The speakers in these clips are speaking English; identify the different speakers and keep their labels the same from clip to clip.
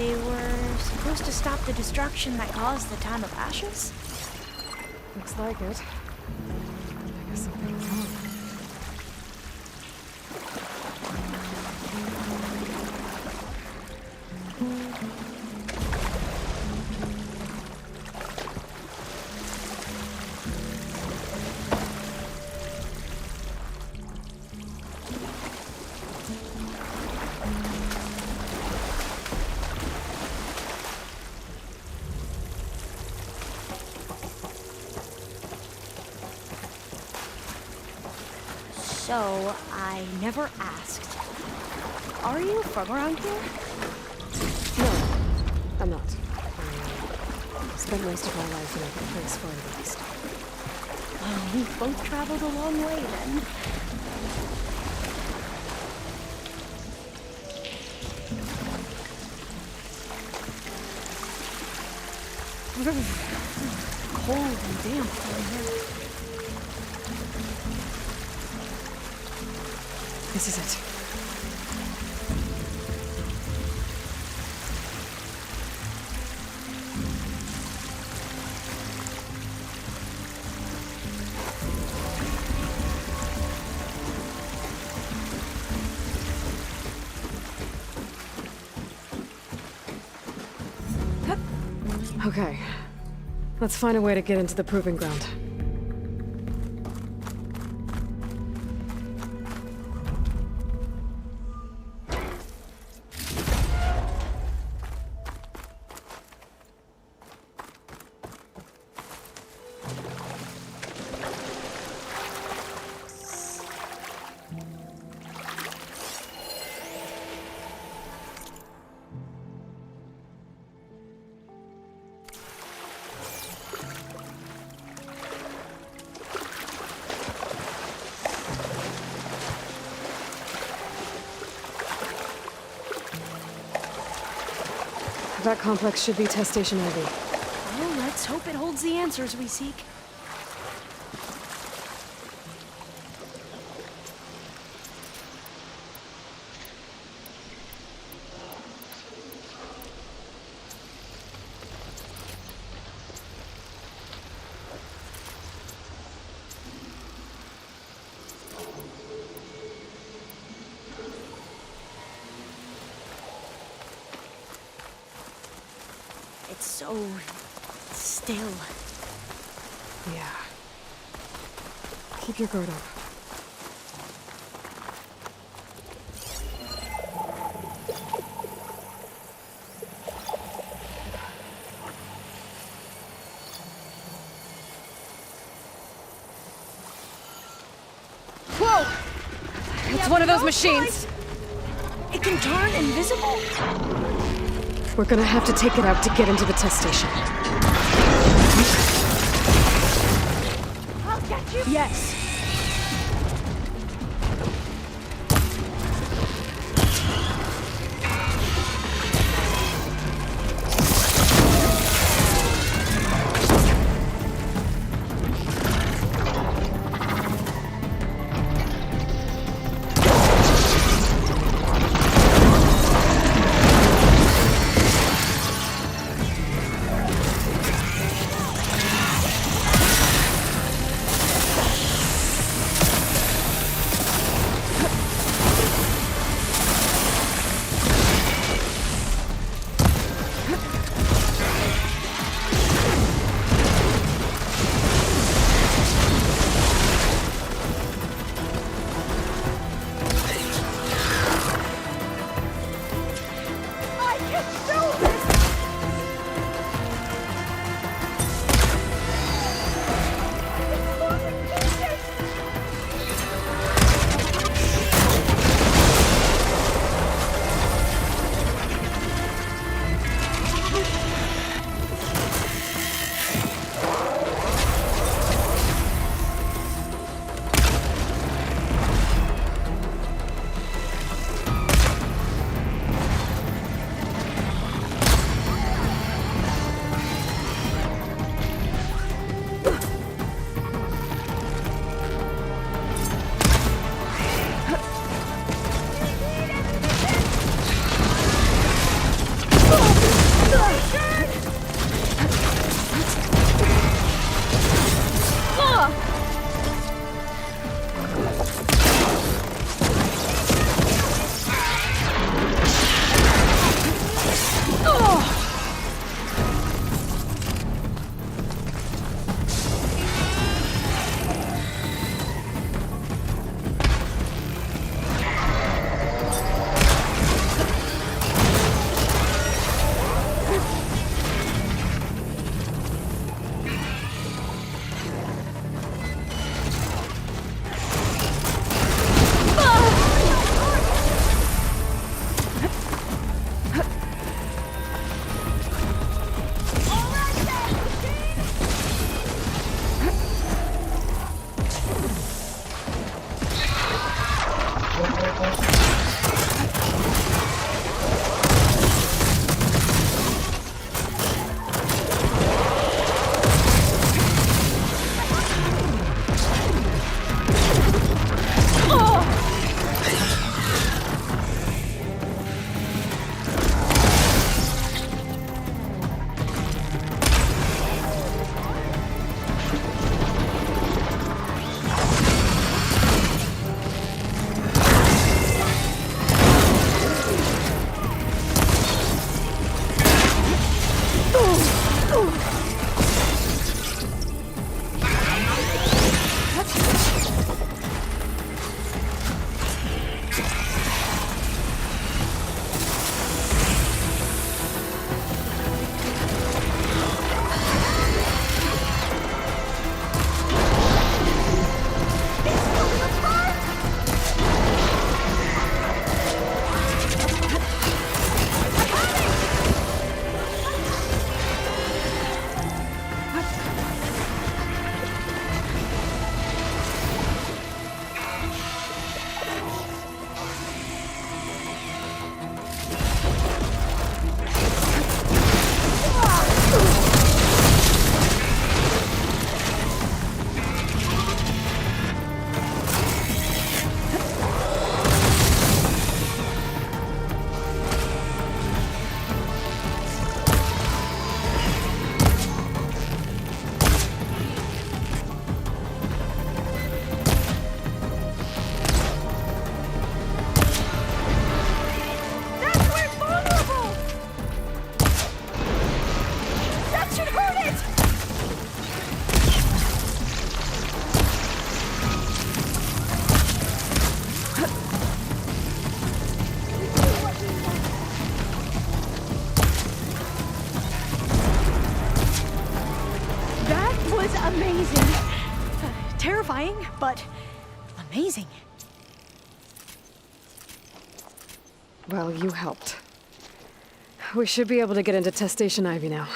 Speaker 1: They were supposed to stop the destruction that caused the Time of Ashes?
Speaker 2: Looks like it. I guess something's wrong.
Speaker 1: So, I never asked. Are you from around here?
Speaker 2: No, I'm not. I spent most of my life in a place farther east.
Speaker 1: Well, we both traveled a long way then. Cold and damp down here.
Speaker 2: This is it. Okay. Let's find a way to get into the proving ground. That complex should be test station Ivy.
Speaker 1: Well, let's hope it holds the answers we seek. It's so still.
Speaker 2: Yeah. Keep your guard up.
Speaker 1: Whoa!
Speaker 2: It's one of those machines!
Speaker 1: It can turn invisible?
Speaker 2: We're gonna have to take it out to get into the test station.
Speaker 1: I'll get you! Yes. amazing. Terrifying, but amazing.
Speaker 2: Well, you helped. We should be able to get into Test Station Ivy now.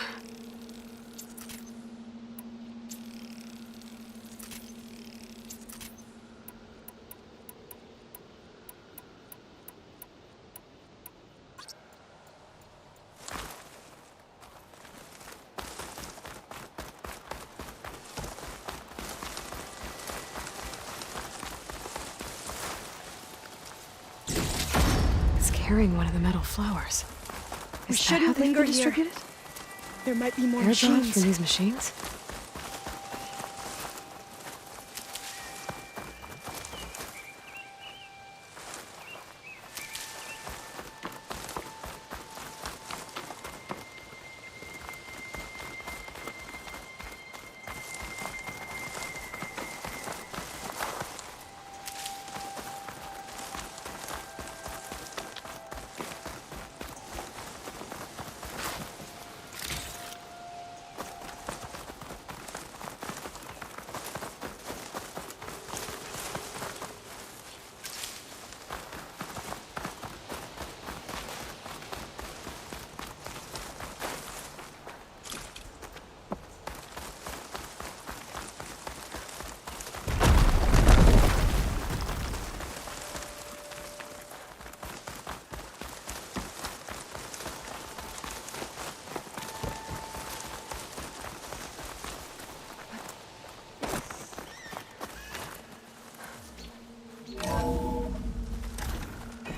Speaker 2: Carrying one of the metal flowers.
Speaker 1: We shouldn't linger here.
Speaker 2: Distributed?
Speaker 1: There might be more
Speaker 2: Air drive
Speaker 1: machines.
Speaker 2: from these machines?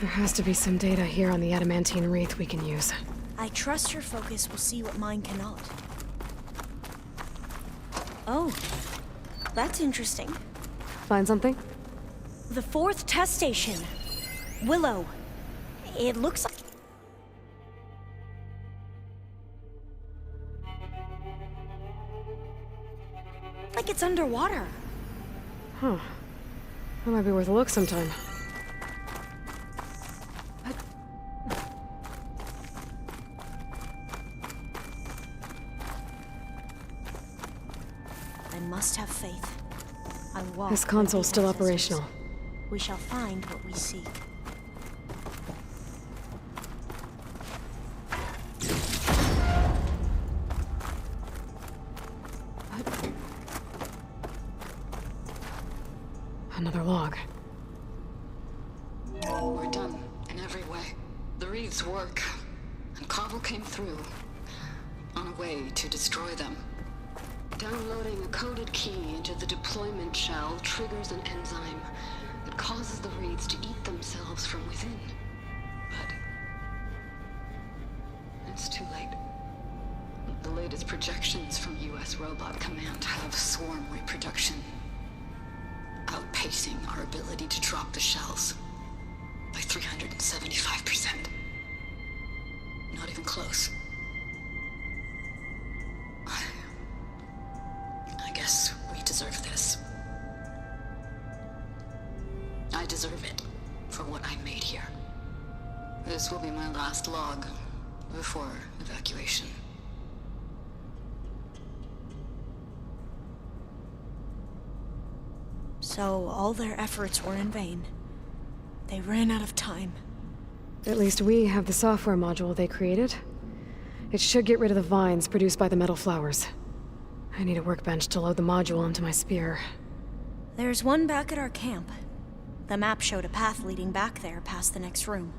Speaker 2: There has to be some data here on the adamantine wreath we can use.
Speaker 1: I trust your focus will see what mine cannot. Oh, that's interesting.
Speaker 2: Find something?
Speaker 1: The 4th test station. Willow. It looks like it's underwater.
Speaker 2: Huh. That might be worth a look sometime.
Speaker 1: I must have faith. I walk.
Speaker 2: This console's
Speaker 1: like
Speaker 2: still
Speaker 1: the ancestors.
Speaker 2: operational.
Speaker 1: We shall find what we seek.
Speaker 2: Another log.
Speaker 3: We're done in every way. The wreaths work, and Carvel came through on a way to destroy them. Downloading a coded key into the deployment shell triggers an enzyme that causes the wreaths to eat themselves from within. But it's too late. The latest projections from US Robot Command have swarm reproduction, outpacing our ability to drop the shells by 375%. Not even close. I guess we deserve this. I deserve it for what I made here. This will be my last log before evacuation.
Speaker 1: So all their efforts were in vain. They ran out of time.
Speaker 2: At least we have the software module they created. It should get rid of the vines produced by the metal flowers. I need a workbench to load the module onto my spear.
Speaker 1: There's one back at our camp. The map showed a path leading back there past the next room.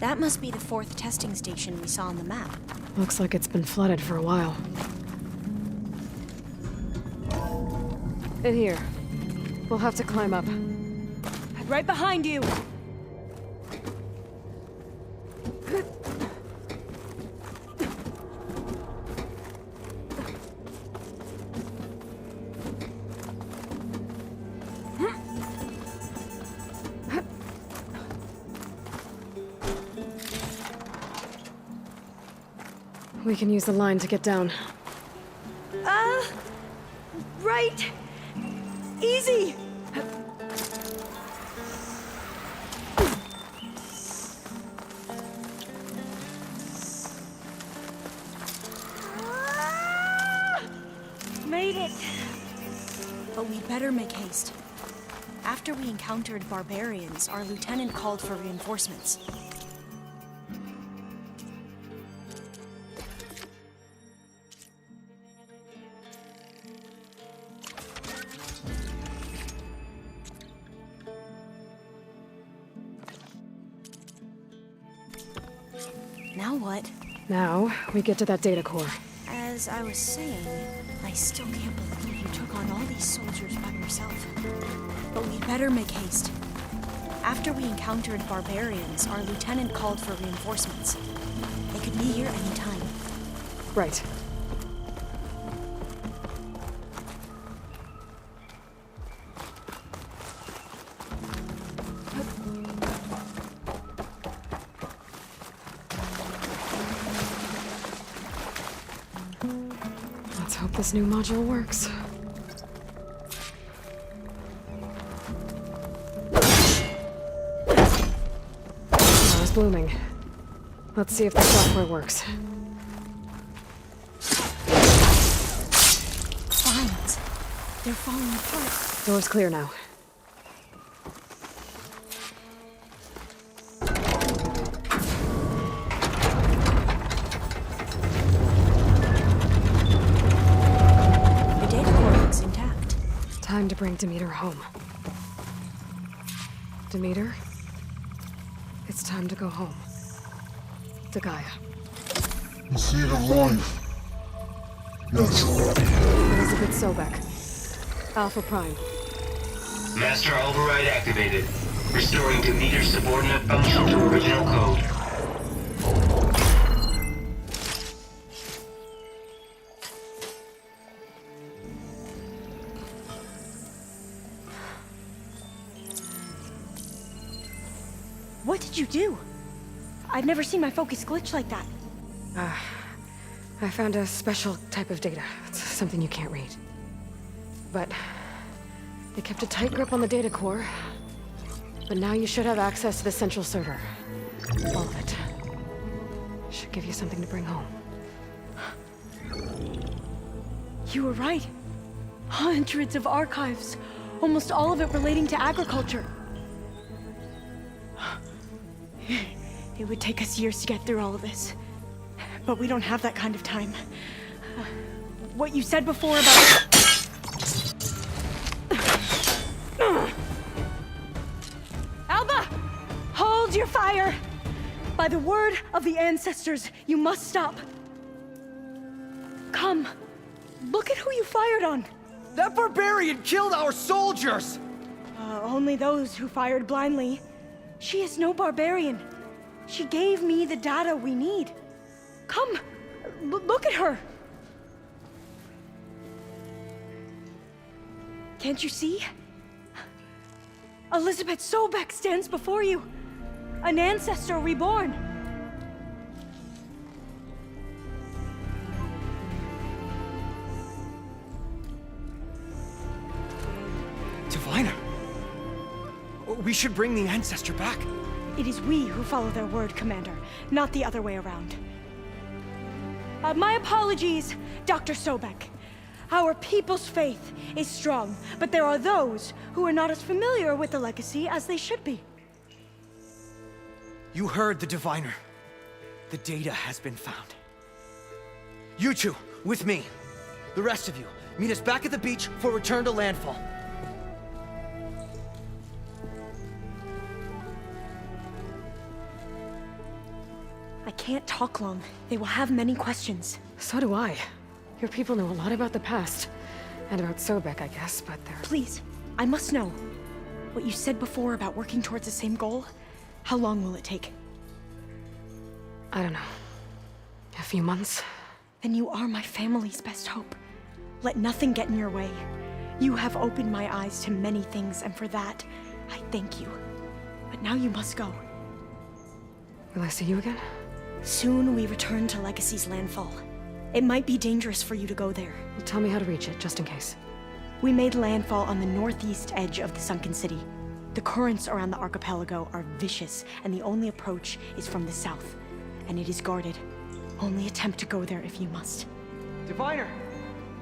Speaker 1: That must be the 4th testing station we saw on the map.
Speaker 2: Looks like it's been flooded for a while. In here. We'll have to climb up.
Speaker 1: Right behind you!
Speaker 2: We can use the line to get down.
Speaker 1: Right. Easy. Made it. But we better make haste. After we encountered barbarians, our lieutenant called for reinforcements. Now what?
Speaker 2: Now, we get to that data core.
Speaker 1: As I was saying, I still can't believe you took on all these soldiers by yourself. But we better make haste. After we encountered barbarians, our lieutenant called for reinforcements. They could be here any time.
Speaker 2: Right. Let's hope this new module works. I was blooming. Let's see if the software works.
Speaker 1: Vines. They're falling apart.
Speaker 2: Door's clear now.
Speaker 1: The data core looks intact.
Speaker 2: Time to bring Demeter home. Demeter? It's time to go home. To Gaia.
Speaker 4: The seed of life. Yes.
Speaker 2: Elizabeth Sobek. Alpha Prime.
Speaker 5: Master override activated. Restoring Demeter's subordinate function to original code.
Speaker 1: What did you do? I've never seen my focus glitch like that.
Speaker 2: I found a special type of data. It's something you can't read. But they kept a tight grip on the data core. But now you should have access to the central server. All of it. Should give you something to bring home.
Speaker 1: You were right. Hundreds of archives. Almost all of it relating to agriculture. It would take us years to get through all of this. But we don't have that kind of time. What you said before about... Alba! Hold your fire! By the word of the ancestors, you must stop. Come. Look at who you fired on.
Speaker 6: That barbarian killed our soldiers!
Speaker 1: Only those who fired blindly. She is no barbarian. She gave me the data we need. Come, look at her. Can't you see? Elizabeth Sobek stands before you. An ancestor reborn.
Speaker 6: Diviner. We should bring the ancestor back.
Speaker 1: It is we who follow their word, Commander, not the other way around. My apologies, Dr. Sobek. Our people's faith is strong, but there are those who are not as familiar with the legacy as they should be.
Speaker 6: You heard the diviner. The data has been found. You two, with me. The rest of you, meet us back at the beach for return to landfall.
Speaker 1: I can't talk long. They will have many questions.
Speaker 2: So do I. Your people know a lot about the past. And about Sobek, I guess, but they're...
Speaker 1: Please, I must know. What you said before about working towards the same goal, how long will it take?
Speaker 2: I don't know. A few months?
Speaker 1: Then you are my family's best hope. Let nothing get in your way. You have opened my eyes to many things, and for that, I thank you. But now you must go.
Speaker 2: Will I see you again?
Speaker 1: Soon we return to Legacy's landfall. It might be dangerous for you to go there.
Speaker 2: Well, tell me how to reach it, just in case.
Speaker 1: We made landfall on the northeast edge of the sunken city. The currents around the archipelago are vicious, and the only approach is from the south. And it is guarded. Only attempt to go there if you must.
Speaker 6: Diviner!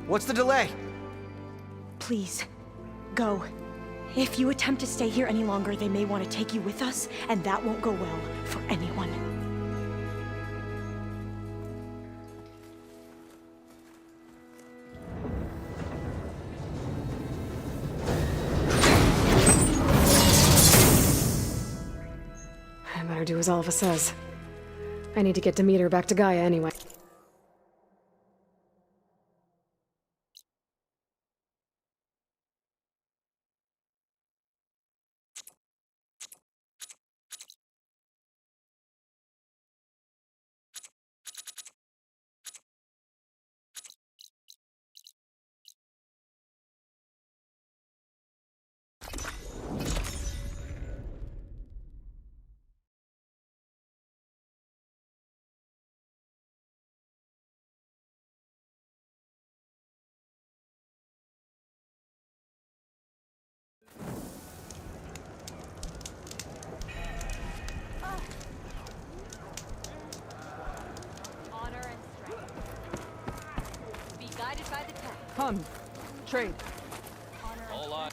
Speaker 6: What's the delay?
Speaker 1: Please, go. If you attempt to stay here any longer, they may want to take you with us, and that won't go well for anyone.
Speaker 2: I better do as Alva says. I need to get Demeter back to Gaia anyway.
Speaker 7: Honor and strength. Be guided by the tech.
Speaker 6: Come. Trade.
Speaker 7: Hold on.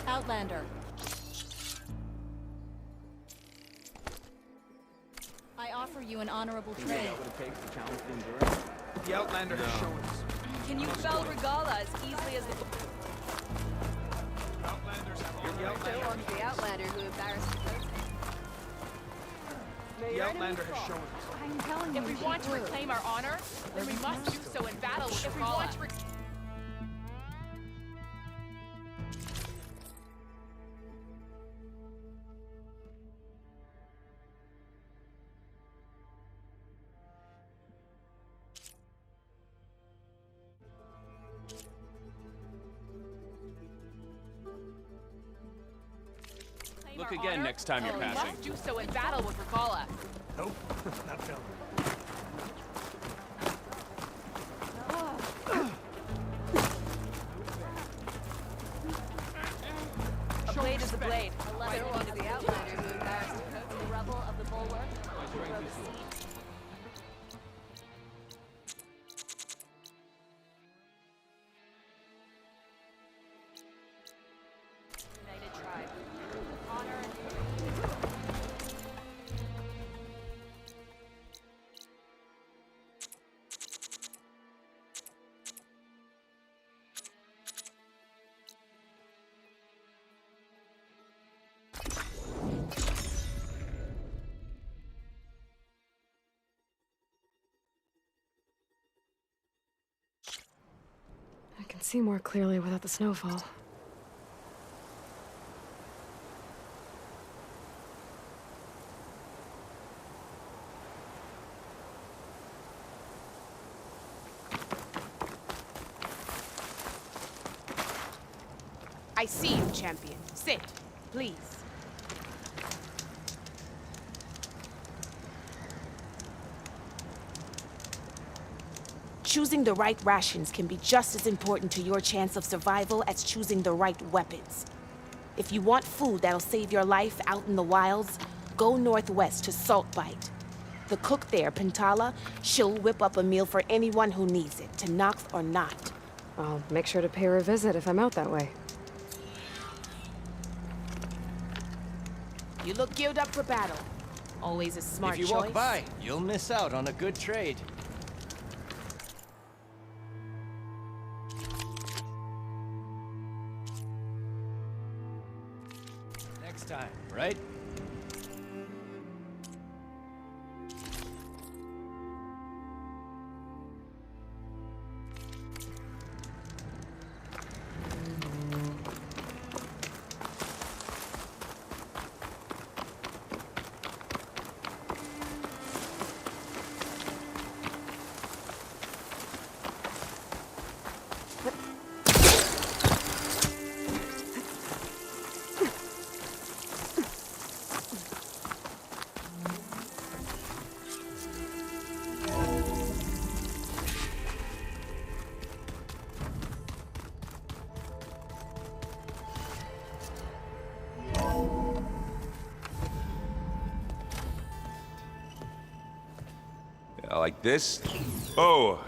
Speaker 7: Outlander. I offer you an honorable trade.
Speaker 6: The Outlander has shown us.
Speaker 7: Can you fell Regala as easily as the...
Speaker 3: The Outlander who embarrassed the person.
Speaker 6: The Outlander has shown us.
Speaker 7: I'm telling you, if we want to reclaim our honor, then we must do so in battle with Regala.
Speaker 8: Look again next time you're
Speaker 7: We
Speaker 8: passing.
Speaker 7: must do so in battle with Regala.
Speaker 6: Nope, not film.
Speaker 7: A blade is a blade.
Speaker 3: A letter to the Outlander who embarrassed the coach in the rubble of the bulwark. Who broke the siege.
Speaker 7: United tribe. Honor and
Speaker 2: can see more clearly without the snowfall.
Speaker 7: I see you, champion. Sit, please. Choosing the right rations can be just as important to your chance of survival as choosing the right weapons. If you want food that'll save your life out in the wilds, go northwest to Saltbite. The cook there, Pintala, she'll whip up a meal for anyone who needs it, to Nox or not.
Speaker 2: I'll make sure to pay her a visit if I'm out that way.
Speaker 7: You look geared up for battle. Always a smart choice.
Speaker 9: If you walk by, you'll miss out on a good trade. Next time, right?
Speaker 10: Like this? Oh,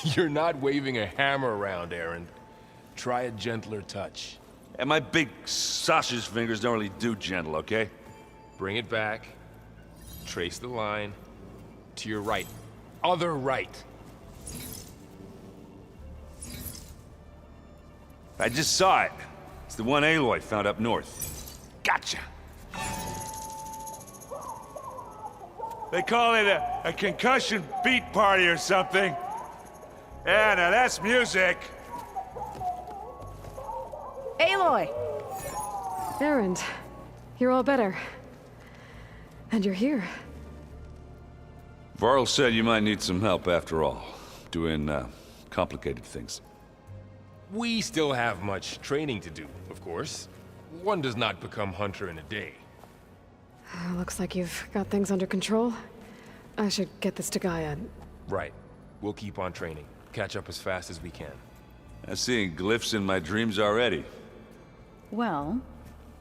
Speaker 8: You're not waving a hammer around, Aaron. Try a gentler touch.
Speaker 10: and my big sausage fingers don't really do gentle, okay?
Speaker 8: Bring it back. Trace the line. To your right. Other right.
Speaker 10: I just saw it. It's the one Aloy found up north. Gotcha! They call it a concussion beat party or something. Yeah, now that's music.
Speaker 1: Aloy!
Speaker 2: Erend, you're all better. And you're here.
Speaker 10: Varl said you might need some help after all. Doing, complicated things.
Speaker 8: We still have much training to do, of course. One does not become hunter in a day.
Speaker 2: Looks like you've got things under control. I should get this to Gaia.
Speaker 8: Right. We'll keep on training. Catch up as fast as we can.
Speaker 10: I'm seeing glyphs in my dreams already.
Speaker 11: Well,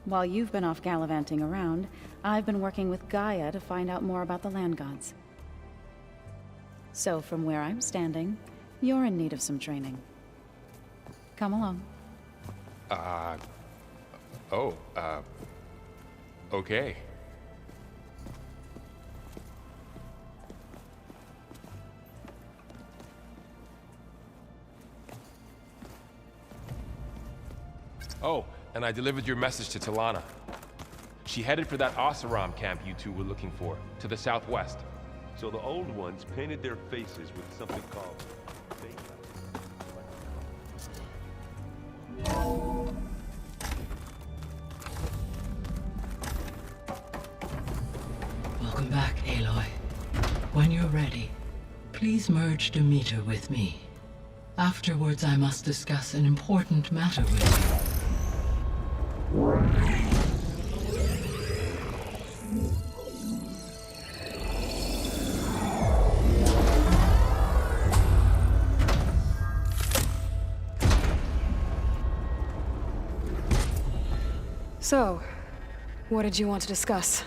Speaker 11: while you've been off gallivanting around, I've been working with Gaia to find out more about the land gods. So from where I'm standing, you're in need of some training. Come along.
Speaker 8: Okay. Oh, and I delivered your message to Talana. She headed for that Oseram camp you two were looking for, to the southwest.
Speaker 10: So the old ones painted their faces with something called...
Speaker 12: Welcome back, Aloy. When you're ready, please merge Demeter with me. Afterwards, I must discuss an important matter with you.
Speaker 2: So, what did you want to discuss?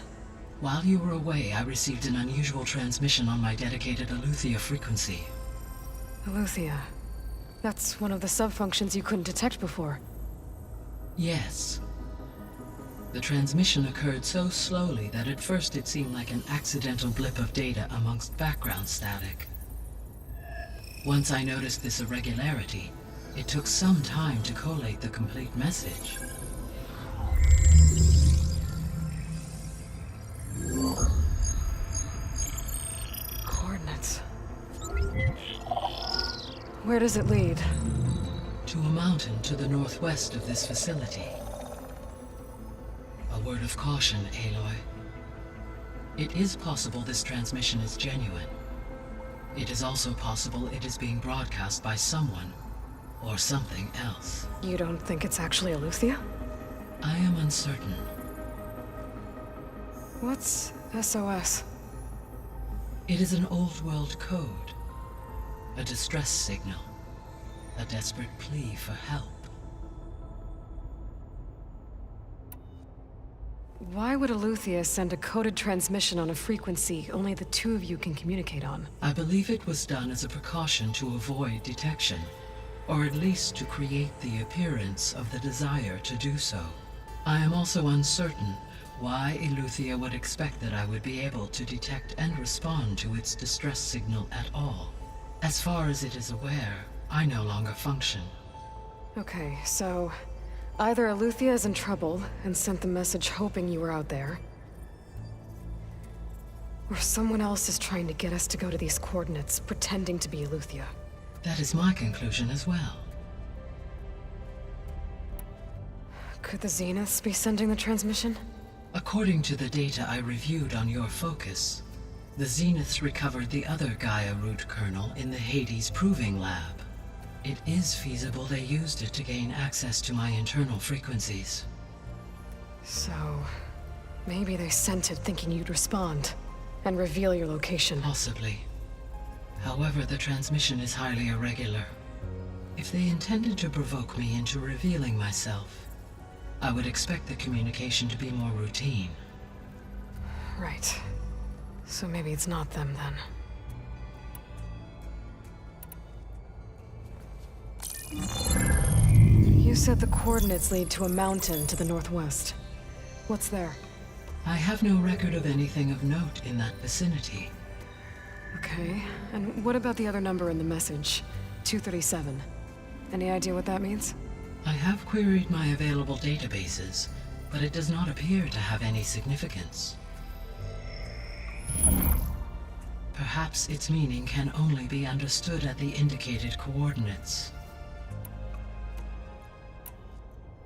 Speaker 12: While you were away, I received an unusual transmission on my dedicated Aletheia frequency.
Speaker 2: Aletheia. That's one of the sub-functions you couldn't detect before.
Speaker 12: Yes. The transmission occurred so slowly that at first it seemed like an accidental blip of data amongst background static. Once I noticed this irregularity, it took some time to collate the complete message.
Speaker 2: Coordinates. Where does it lead?
Speaker 12: mountain to the northwest of this facility. A word of caution, Aloy. It is possible this transmission is genuine. It is also possible it is being broadcast by someone or something else.
Speaker 2: You don't think it's actually Eleuthia?
Speaker 12: I am uncertain.
Speaker 2: What's SOS?
Speaker 12: It is an old world code. A distress signal. A desperate plea for help.
Speaker 2: Why would Eleuthia send a coded transmission on a frequency only the two of you can communicate on?
Speaker 12: I believe it was done as a precaution to avoid detection, or at least to create the appearance of the desire to do so. I am also uncertain why Eleuthia would expect that I would be able to detect and respond to its distress signal at all. As far as it is aware, I no longer function.
Speaker 2: Okay, so either Eleuthia is in trouble and sent the message hoping you were out there, or someone else is trying to get us to go to these coordinates, pretending to be Eleuthia.
Speaker 12: That is my conclusion as well.
Speaker 2: Could the Zeniths be sending the transmission?
Speaker 12: According to the data I reviewed on your focus, the Zeniths recovered the other Gaia root kernel in the Hades Proving Lab. It is feasible they used it to gain access to my internal frequencies.
Speaker 2: So, maybe they sent it thinking you'd respond and reveal your location.
Speaker 12: Possibly. However, the transmission is highly irregular. If they intended to provoke me into revealing myself, I would expect the communication to be more routine.
Speaker 2: Right. So maybe it's not them then. You said the coordinates lead to a mountain to the northwest. What's there?
Speaker 12: I have no record of anything of note in that vicinity.
Speaker 2: Okay, and what about the other number in the message? 237. Any idea what that means?
Speaker 12: I have queried my available databases, but it does not appear to have any significance. Perhaps its meaning can only be understood at the indicated coordinates.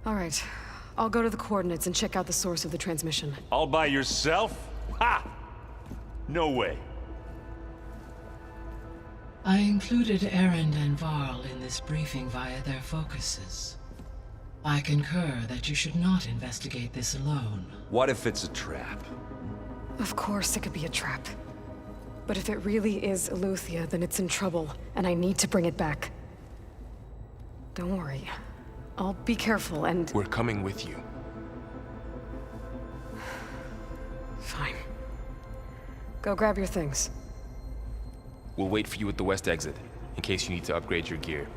Speaker 2: All right, I'll go to the coordinates and check out the source of the transmission.
Speaker 10: All by yourself? Ha! No way.
Speaker 12: I included Erend and Varl in this briefing via their focuses. I concur that you should not investigate this alone.
Speaker 13: What if it's a trap?
Speaker 2: Of course it could be a trap. But if it really is Eleuthia, then it's in trouble, and I need to bring it back. Don't worry. I'll be careful and...
Speaker 8: We're coming with you.
Speaker 2: Fine. Go grab your things.
Speaker 8: We'll wait for you at the west exit, in case you need to upgrade your gear.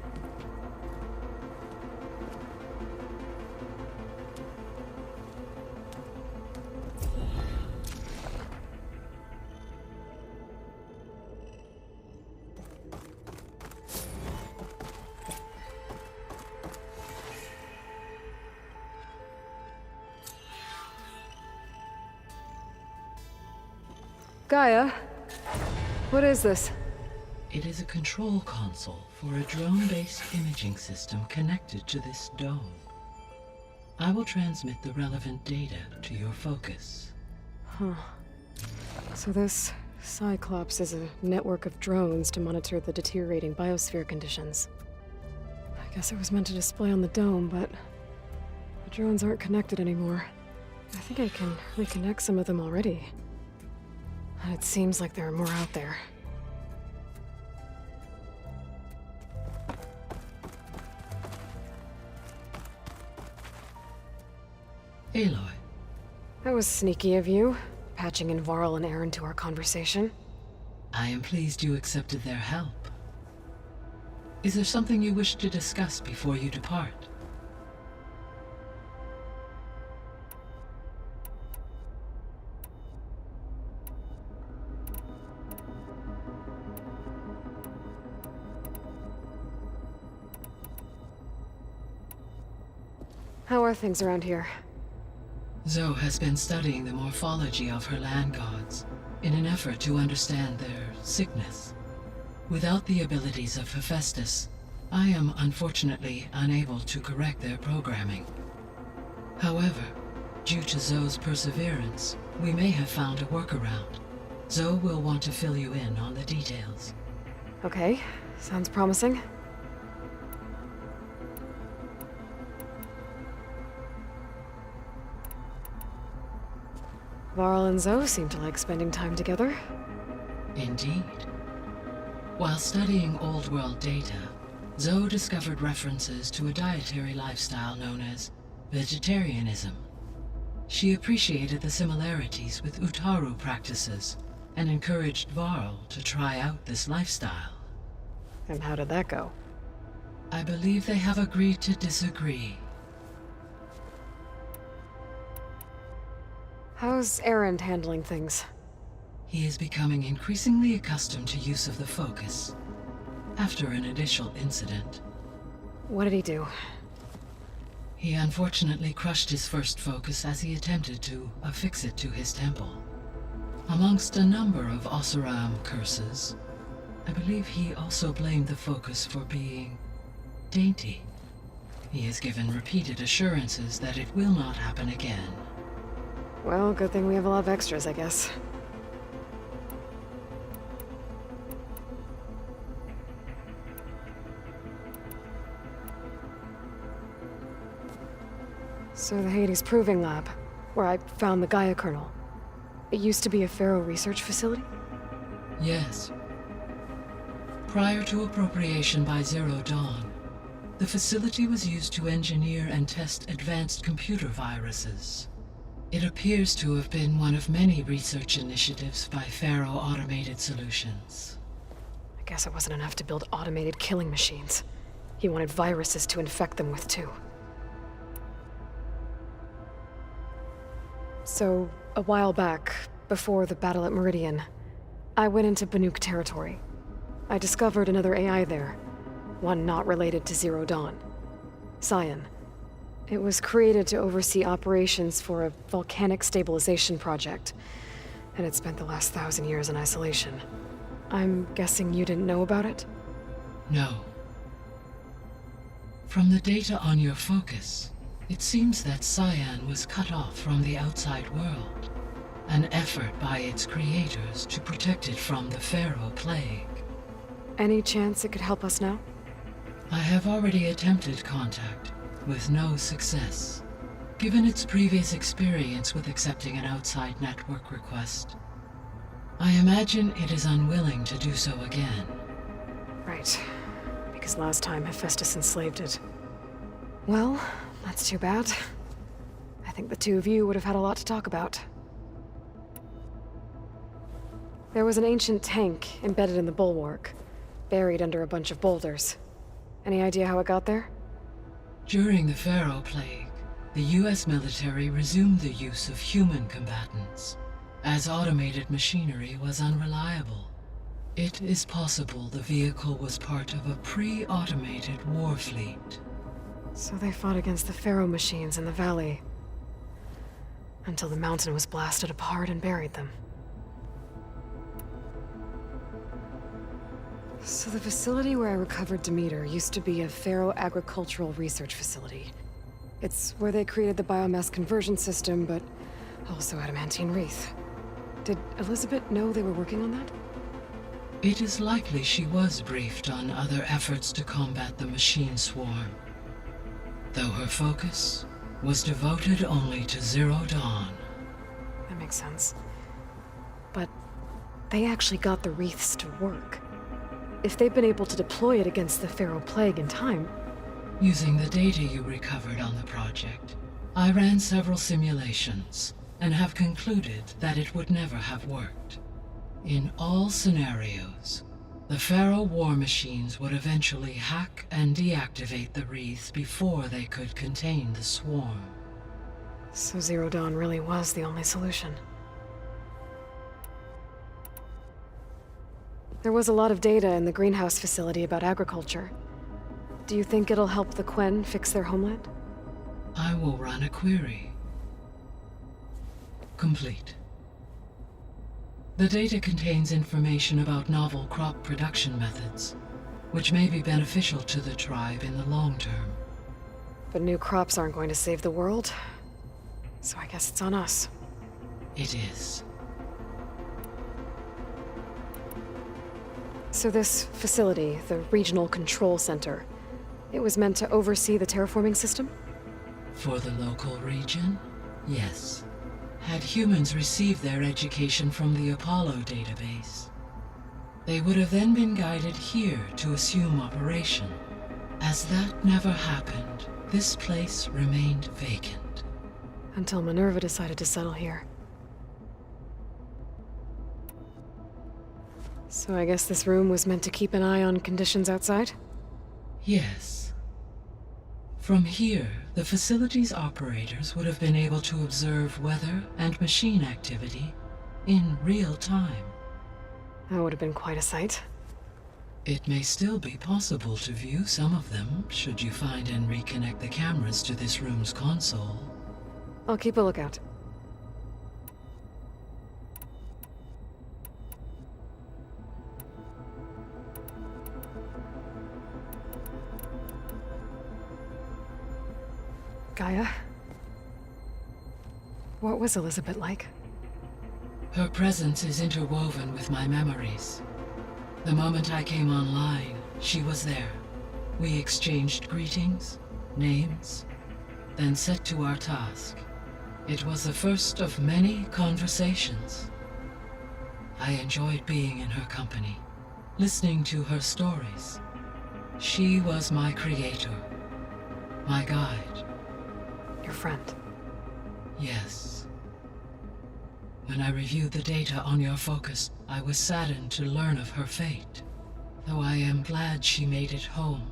Speaker 2: Gaia, what is this?
Speaker 12: It is a control console for a drone-based imaging system connected to this dome. I will transmit the relevant data to your focus.
Speaker 2: Huh. So this Cyclops is a network of drones to monitor the deteriorating biosphere conditions. I guess it was meant to display on the dome, but the drones aren't connected anymore. I think I can reconnect some of them already. And it seems like there are more out there.
Speaker 12: Aloy.
Speaker 2: That was sneaky of you, patching in Varl and Erend to our conversation.
Speaker 12: I am pleased you accepted their help. Is there something you wish to discuss before you depart?
Speaker 2: How are things around here?
Speaker 12: Zoe has been studying the morphology of her land gods in an effort to understand their sickness. Without the abilities of Hephaestus, I am unfortunately unable to correct their programming. However, due to Zoe's perseverance, we may have found a workaround. Zoe will want to fill you in on the details.
Speaker 2: Okay, sounds promising. Varl and Zoe seem to like spending time together.
Speaker 12: Indeed. While studying Old World data, Zoe discovered references to a dietary lifestyle known as vegetarianism. She appreciated the similarities with Utaru practices and encouraged Varl to try out this lifestyle.
Speaker 2: And how did that go?
Speaker 12: I believe they have agreed to disagree.
Speaker 2: How's Erend handling things?
Speaker 12: He is becoming increasingly accustomed to use of the focus, after an initial incident.
Speaker 2: What did he do?
Speaker 12: He unfortunately crushed his first focus as he attempted to affix it to his temple. Amongst a number of Oseram curses, I believe he also blamed the focus for being dainty. He has given repeated assurances that it will not happen again.
Speaker 2: Well, good thing we have a lot of extras, I guess. So the Hades Proving Lab, where I found the Gaia kernel. It used to be a Pharaoh research facility?
Speaker 12: Yes. Prior to appropriation by Zero Dawn, the facility was used to engineer and test advanced computer viruses. It appears to have been one of many research initiatives by Pharaoh Automated Solutions.
Speaker 2: I guess it wasn't enough to build automated killing machines. He wanted viruses to infect them with, too. So, a while back, before the battle at Meridian, I went into Banuk territory. I discovered another AI there, one not related to Zero Dawn. Scion. It was created to oversee operations for a volcanic stabilization project, and it spent the last 1,000 years in isolation. I'm guessing you didn't know about it?
Speaker 12: No. From the data on your focus, it seems that Cyan was cut off from the outside world, an effort by its creators to protect it from the Pharaoh Plague.
Speaker 2: Any chance it could help us now?
Speaker 12: I have already attempted contact, with no success. Given its previous experience with accepting an outside network request, I imagine it is unwilling to do so again.
Speaker 2: Right. Because last time Hephaestus enslaved it. Well, that's too bad. I think the two of you would have had a lot to talk about. There was an ancient tank embedded in the bulwark, buried under a bunch of boulders. Any idea how it got there?
Speaker 12: During the Pharaoh Plague, the US military resumed the use of human combatants, as automated machinery was unreliable. It is possible the vehicle was part of a pre-automated war fleet.
Speaker 2: So they fought against the Pharaoh machines in the valley, until the mountain was blasted apart and buried them. So the facility where I recovered Demeter used to be a Pharaoh agricultural research facility. It's where they created the biomass conversion system, but also adamantine wreath. Did Elizabeth know they were working on that?
Speaker 12: It is likely she was briefed on other efforts to combat the machine swarm, though her focus was devoted only to Zero Dawn.
Speaker 2: That makes sense. But they actually got the wreaths to work. If they've been able to deploy it against the Pharaoh Plague in time...
Speaker 12: Using the data you recovered on the project, I ran several simulations and have concluded that it would never have worked. In all scenarios, the Pharaoh war machines would eventually hack and deactivate the wreaths before they could contain the swarm.
Speaker 2: So Zero Dawn really was the only solution. There was a lot of data in the greenhouse facility about agriculture. Do you think it'll help the Quen fix their homeland?
Speaker 12: I will run a query. Complete. The data contains information about novel crop production methods, which may be beneficial to the tribe in the long term.
Speaker 2: But new crops aren't going to save the world, so I guess it's on us.
Speaker 12: It is.
Speaker 2: So this facility, the Regional Control Center, it was meant to oversee the terraforming system?
Speaker 12: For the local region, yes. Had humans received their education from the Apollo database, they would have then been guided here to assume operation. As that never happened, this place remained vacant.
Speaker 2: Until Minerva decided to settle here. So I guess this room was meant to keep an eye on conditions outside?
Speaker 12: Yes. From here, the facility's operators would have been able to observe weather and machine activity in real time.
Speaker 2: That would have been quite a sight.
Speaker 12: It may still be possible to view some of them, should you find and reconnect the cameras to this room's console.
Speaker 2: I'll keep a lookout. Gaia? What was Elizabeth like?
Speaker 12: Her presence is interwoven with my memories. The moment I came online, she was there. We exchanged greetings, names, then set to our task. It was the first of many conversations. I enjoyed being in her company, listening to her stories. She was my creator, my guide.
Speaker 2: Your friend?
Speaker 12: Yes. When I reviewed the data on your focus, I was saddened to learn of her fate. Though I am glad she made it home.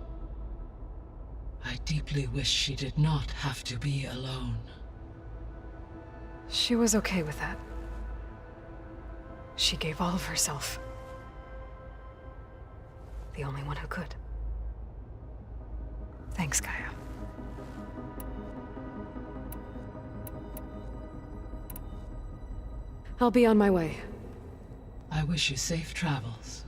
Speaker 12: I deeply wish she did not have to be alone.
Speaker 2: She was okay with that. She gave all of herself. The only one who could. Thanks, Gaia. I'll be on my way.
Speaker 12: I wish you safe travels.